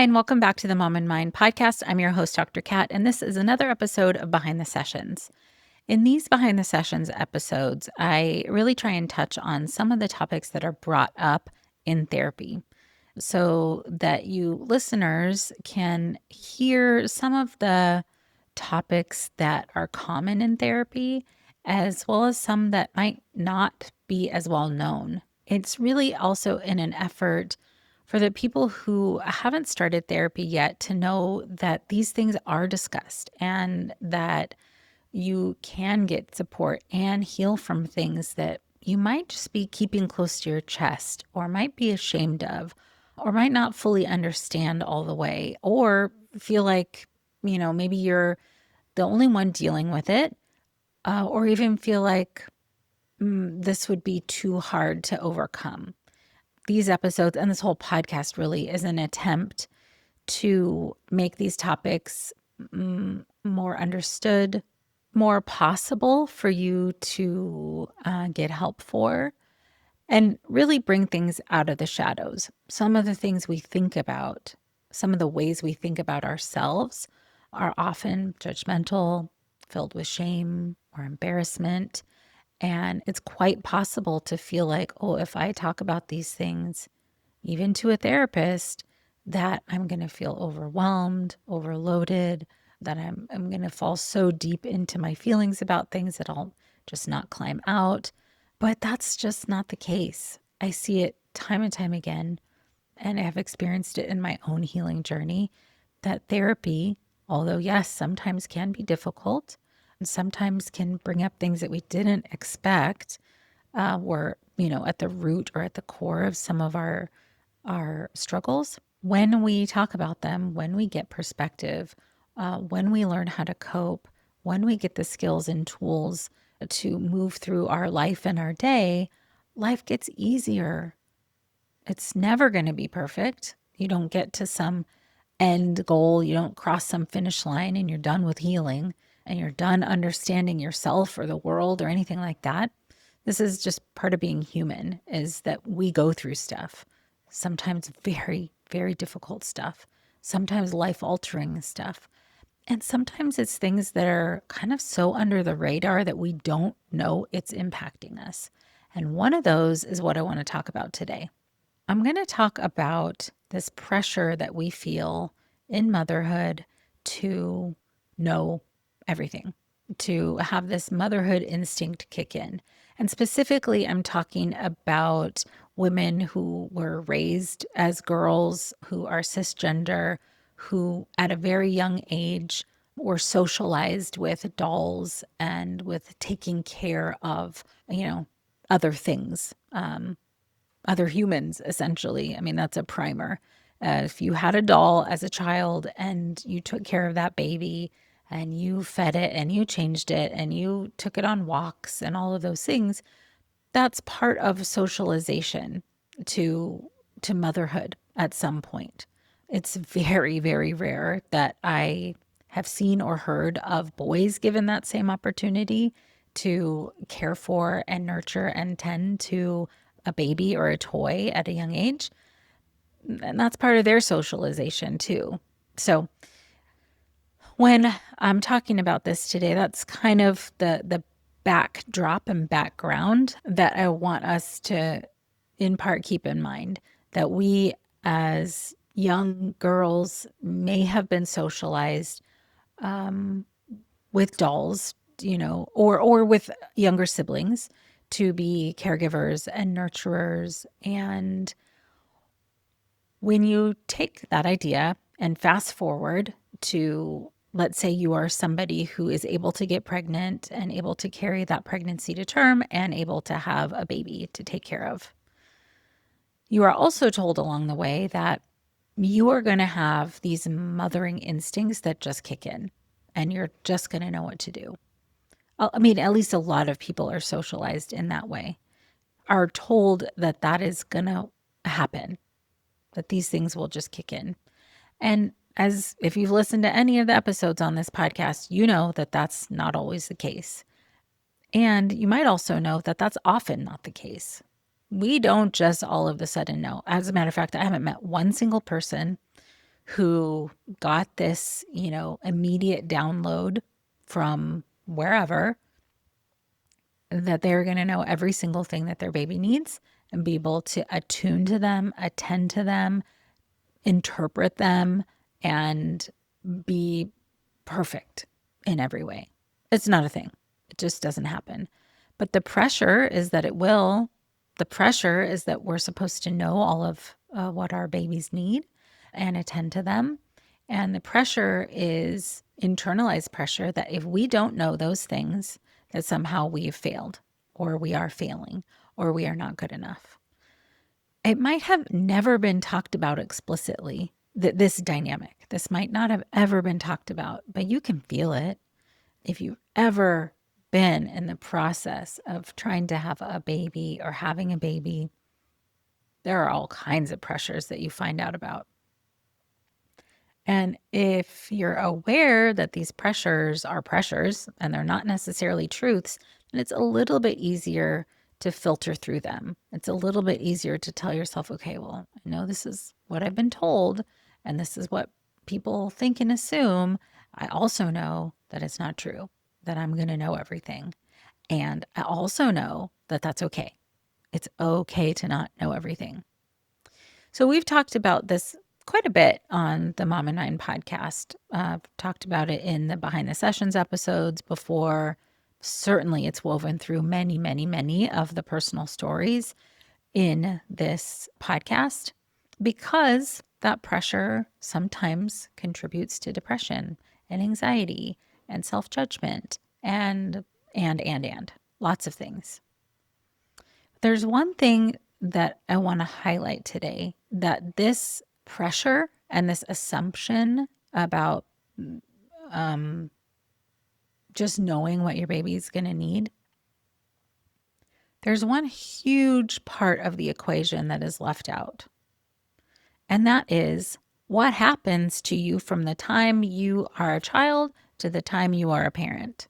and welcome back to the Mom and Mind podcast. I'm your host, Dr. Kat, and this is another episode of Behind the Sessions. In these Behind the Sessions episodes, I really try and touch on some of the topics that are brought up in therapy so that you listeners can hear some of the topics that are common in therapy, as well as some that might not be as well known. It's really also in an effort for the people who haven't started therapy yet to know that these things are discussed and that you can get support and heal from things that you might just be keeping close to your chest or might be ashamed of or might not fully understand all the way or feel like, maybe you're the only one dealing with it, or even feel like this would be too hard to overcome. These episodes and this whole podcast really is an attempt to make these topics more understood, more possible for you to get help for, and really bring things out of the shadows. Some of the things we think about, some of the ways we think about ourselves are often judgmental, filled with shame or embarrassment. And it's quite possible to feel like, oh, if I talk about these things, even to a therapist, that I'm going to feel overwhelmed, overloaded, that I'm going to fall so deep into my feelings about things that I'll just not climb out. But that's just not the case. I see it time and time again, and I have experienced it in my own healing journey, that therapy, although yes, sometimes can be difficult and sometimes can bring up things that we didn't expect, were, at the root or at the core of some of our struggles. When we talk about them, when we get perspective, when we learn how to cope, when we get the skills and tools to move through our life and our day, life gets easier. It's never going to be perfect. You don't get to some end goal, you don't cross some finish line and you're done with healing and you're done understanding yourself or the world or anything like that. This is just part of being human, is that we go through stuff. Sometimes very, very difficult stuff, sometimes life-altering stuff. And sometimes it's things that are kind of so under the radar that we don't know it's impacting us. And one of those is what I want to talk about today. I'm going to talk about this pressure that we feel in motherhood to know everything, to have this motherhood instinct kick in. And specifically, I'm talking about women who were raised as girls, who are cisgender, who at a very young age were socialized with dolls and with taking care of, other things, other humans, essentially. I mean, that's a primer. If you had a doll as a child and you took care of that baby and you fed it and you changed it and you took it on walks and all of those things, that's part of socialization to motherhood at some point. It's very, very rare that I have seen or heard of boys given that same opportunity to care for and nurture and tend to a baby or a toy at a young age. And that's part of their socialization too. So when I'm talking about this today, that's kind of the backdrop and background that I want us to, in part, keep in mind, that we as young girls may have been socialized with dolls, or with younger siblings to be caregivers and nurturers. And when you take that idea and fast forward to, let's say you are somebody who is able to get pregnant and able to carry that pregnancy to term and able to have a baby to take care of. You are also told along the way that you are going to have these mothering instincts that just kick in and you're just going to know what to do. I mean, at least a lot of people are socialized in that way, are told that that is going to happen, that these things will just kick in. And as if you've listened to any of the episodes on this podcast, you know that that's not always the case. And you might also know that that's often not the case. We don't just all of a sudden know. As a matter of fact, I haven't met one single person who got this, immediate download from wherever that they're going to know every single thing that their baby needs and be able to attune to them, attend to them, interpret them, and be perfect in every way. It's not a thing. It just doesn't happen. But the pressure is that it will. The pressure is that we're supposed to know all of what our babies need and attend to them. And the pressure is internalized pressure that if we don't know those things, that somehow we've failed, or we are failing, or we are not good enough. It might have never been talked about explicitly, that this dynamic, this might not have ever been talked about, but you can feel it. If you've ever been in the process of trying to have a baby or having a baby, there are all kinds of pressures that you find out about. And if you're aware that these pressures are pressures and they're not necessarily truths, then it's a little bit easier to filter through them. It's a little bit easier to tell yourself, okay, well, I know this is what I've been told, and this is what people think and assume. I also know that it's not true, that I'm going to know everything. And I also know that that's okay. It's okay to not know everything. So we've talked about this quite a bit on the Mom and Nine podcast. Talked about it in the Behind the Sessions episodes before. Certainly it's woven through many, many, many of the personal stories in this podcast because that pressure sometimes contributes to depression and anxiety and self-judgment and lots of things. There's one thing that I want to highlight today, that this pressure and this assumption about just knowing what your baby is going to need, there's one huge part of the equation that is left out. And that is what happens to you from the time you are a child to the time you are a parent.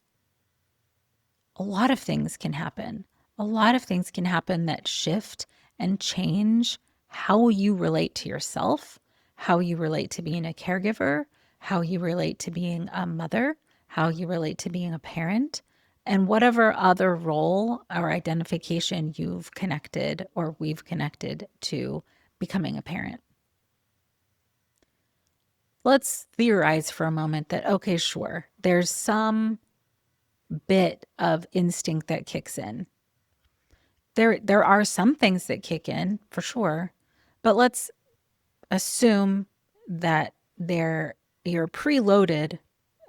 A lot of things can happen. A lot of things can happen that shift and change how you relate to yourself, how you relate to being a caregiver, how you relate to being a mother, how you relate to being a parent, and whatever other role or identification you've connected or we've connected to becoming a parent. Let's theorize for a moment that, okay, sure, there's some bit of instinct that kicks in. There are some things that kick in for sure, but let's assume that you're preloaded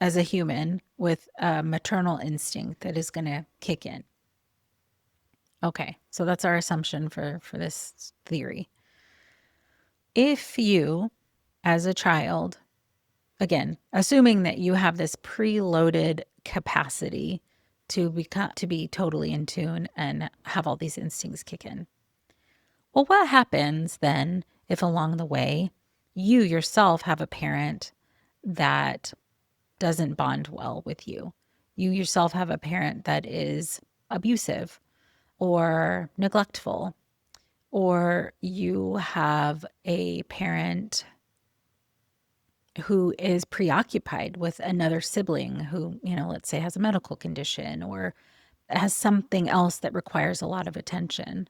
as a human with a maternal instinct that is going to kick in. Okay, so that's our assumption for this theory. If you, as a child, again, assuming that you have this preloaded capacity to be totally in tune and have all these instincts kick in. Well, what happens then if along the way you yourself have a parent that doesn't bond well with you? You yourself have a parent that is abusive or neglectful, or you have a parent who is preoccupied with another sibling who, let's say has a medical condition or has something else that requires a lot of attention.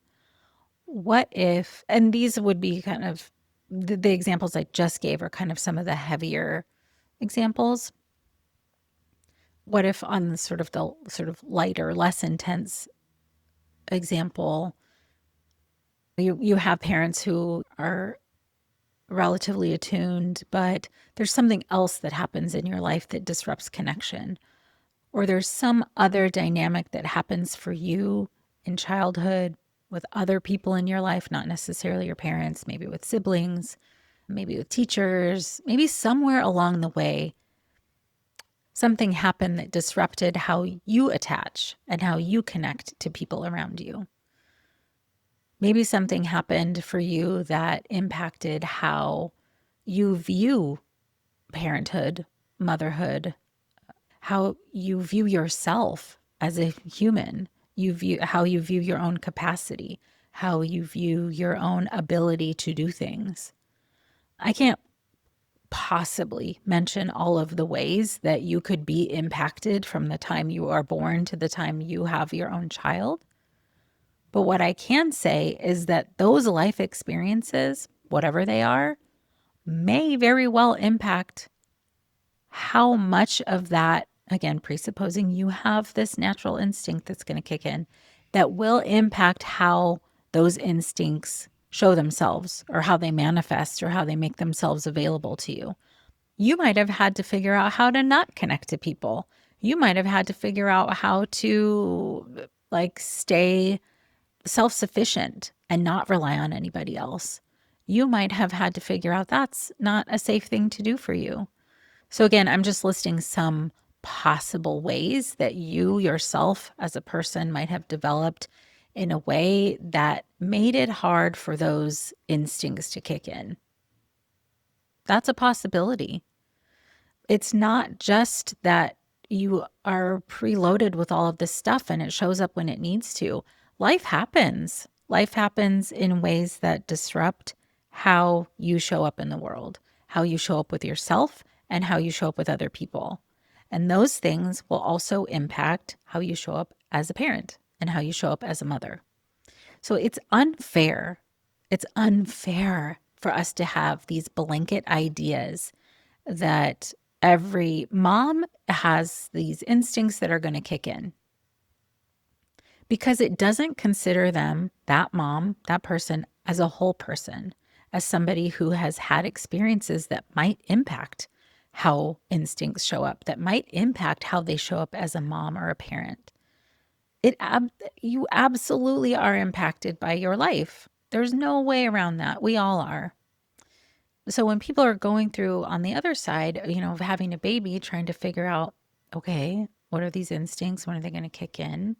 What if, and these would be kind of the examples I just gave are kind of some of the heavier examples. What if on the sort of lighter, less intense example, you have parents who are relatively attuned, but there's something else that happens in your life that disrupts connection, or there's some other dynamic that happens for you in childhood with other people in your life, not necessarily your parents, maybe with siblings, maybe with teachers, maybe somewhere along the way, something happened that disrupted how you attach and how you connect to people around you. Maybe something happened for you that impacted how you view parenthood, motherhood, how you view yourself as a human, how you view your own capacity, how you view your own ability to do things. I can't possibly mention all of the ways that you could be impacted from the time you are born to the time you have your own child. But what I can say is that those life experiences, whatever they are, may very well impact how much of that, again, presupposing you have this natural instinct that's going to kick in, that will impact how those instincts show themselves or how they manifest or how they make themselves available to you. You might have had to figure out how to not connect to people. You might have had to figure out how to stay self-sufficient and not rely on anybody else. You might have had to figure out that's not a safe thing to do for you. So again, I'm just listing some possible ways that you yourself as a person might have developed in a way that made it hard for those instincts to kick in. That's a possibility. It's not just that you are preloaded with all of this stuff and it shows up when it needs to. Life happens. Life happens in ways that disrupt how you show up in the world, how you show up with yourself, and how you show up with other people. And those things will also impact how you show up as a parent and how you show up as a mother. So it's unfair. It's unfair for us to have these blanket ideas that every mom has these instincts that are going to kick in, because it doesn't consider them, that mom, that person, as a whole person, as somebody who has had experiences that might impact how instincts show up, that might impact how they show up as a mom or a parent. You absolutely are impacted by your life. There's no way around that. We all are. So when people are going through on the other side, of having a baby, trying to figure out, okay, what are these instincts? When are they going to kick in?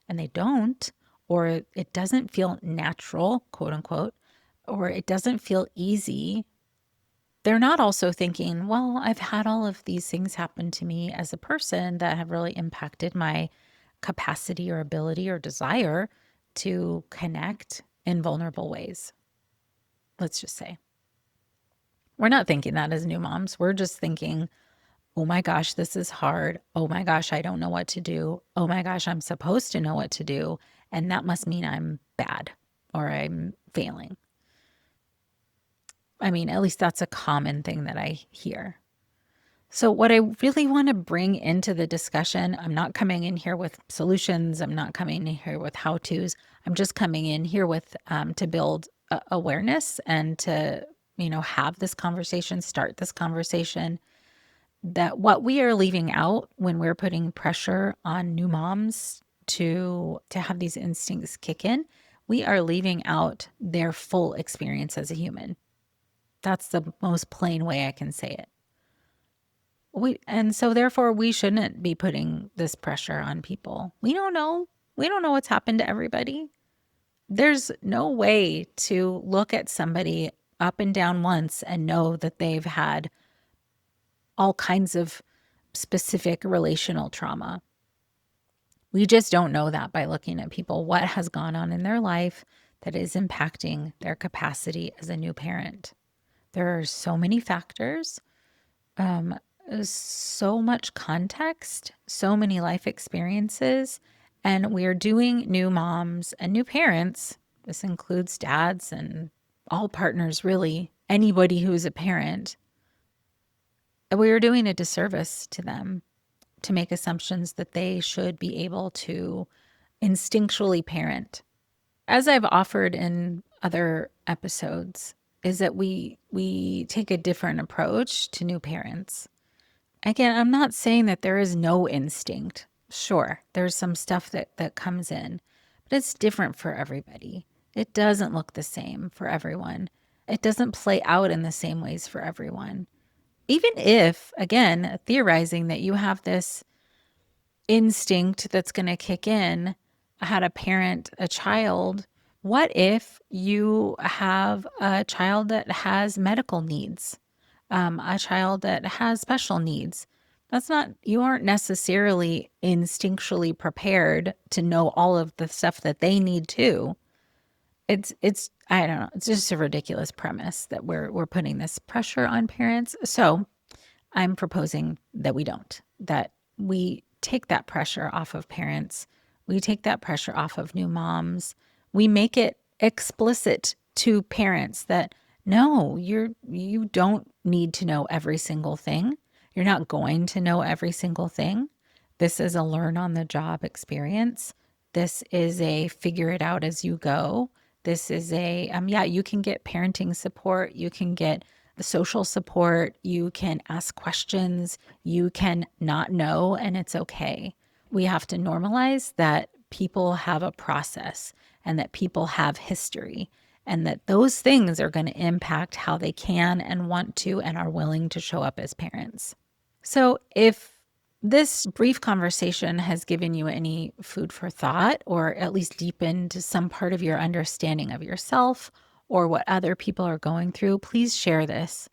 And they don't, or it doesn't feel natural, quote unquote, or it doesn't feel easy. They're not also thinking, well, I've had all of these things happen to me as a person that have really impacted my capacity or ability or desire to connect in vulnerable ways. Let's just say. We're not thinking that as new moms. We're just thinking, oh my gosh, this is hard. Oh my gosh, I don't know what to do. Oh my gosh, I'm supposed to know what to do. And that must mean I'm bad or I'm failing. I mean, at least that's a common thing that I hear. So what I really want to bring into the discussion, I'm not coming in here with solutions. I'm not coming in here with how-tos. I'm just coming in here with to build awareness and to, have this conversation, start this conversation, that what we are leaving out when we're putting pressure on new moms to have these instincts kick in, we are leaving out their full experience as a human. That's the most plain way I can say it. And so therefore we shouldn't be putting this pressure on people. We don't know. We don't know what's happened to everybody. There's no way to look at somebody up and down once and know that they've had all kinds of specific relational trauma. We just don't know that by looking at people, what has gone on in their life that is impacting their capacity as a new parent. There are so many factors, so much context, so many life experiences, and we are doing new moms and new parents. This includes dads and all partners, really, anybody who is a parent. We are doing a disservice to them to make assumptions that they should be able to instinctually parent. As I've offered in other episodes, is that we take a different approach to new parents. Again, I'm not saying that there is no instinct. Sure, there's some stuff that comes in, but it's different for everybody. It doesn't look the same for everyone. It doesn't play out in the same ways for everyone. Even if, again, theorizing that you have this instinct that's going to kick in, how to parent a child, what if you have a child that has medical needs, a child that has special needs? You aren't necessarily instinctually prepared to know all of the stuff that they need too. It's I don't know, it's just a ridiculous premise that we're putting this pressure on parents. So I'm proposing that we don't, that we take that pressure off of parents. We take that pressure off of new moms. We make it explicit to parents that no, you don't need to know every single thing. You're not going to know every single thing. This is a learn on the job experience. This is a figure it out as you go. This is a yeah, you can get parenting support, you can get the social support, you can ask questions, you can not know, and it's okay. We have to normalize that people have a process and that people have history, and that those things are going to impact how they can and want to and are willing to show up as parents. So, if this brief conversation has given you any food for thought, or at least deepened some part of your understanding of yourself or what other people are going through, please share this.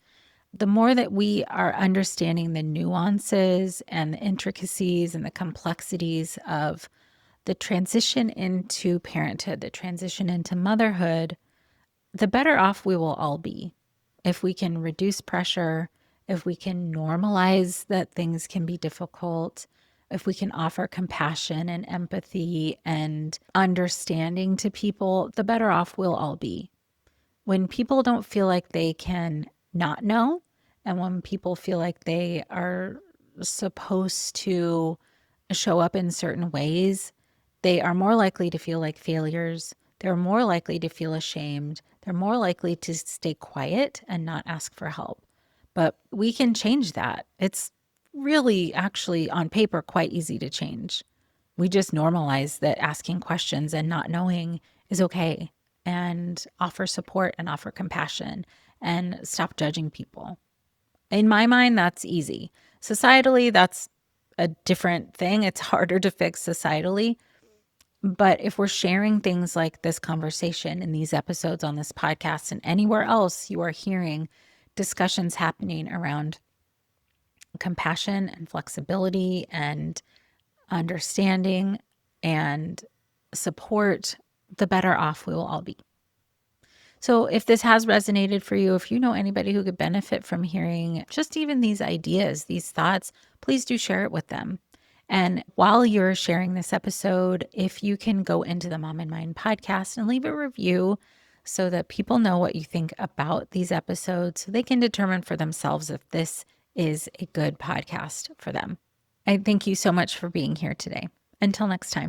The more that we are understanding the nuances and the intricacies and the complexities of the transition into parenthood, the transition into motherhood, the better off we will all be. If we can reduce pressure, if we can normalize that things can be difficult, if we can offer compassion and empathy and understanding to people, the better off we'll all be. When people don't feel like they can not know, and when people feel like they are supposed to show up in certain ways, they are more likely to feel like failures. They're more likely to feel ashamed. They're more likely to stay quiet and not ask for help. But we can change that. It's really actually on paper quite easy to change. We just normalize that asking questions and not knowing is okay, and offer support and offer compassion and stop judging people. In my mind, that's easy. Societally, that's a different thing. It's harder to fix societally. But if we're sharing things like this conversation in these episodes on this podcast and anywhere else you are hearing discussions happening around compassion and flexibility and understanding and support, the better off we will all be. So if this has resonated for you, if you know anybody who could benefit from hearing just even these ideas, these thoughts, please do share it with them. And while you're sharing this episode, if you can go into the Mom and Mind podcast and leave a review so that people know what you think about these episodes, so they can determine for themselves if this is a good podcast for them. I thank you so much for being here today. Until next time.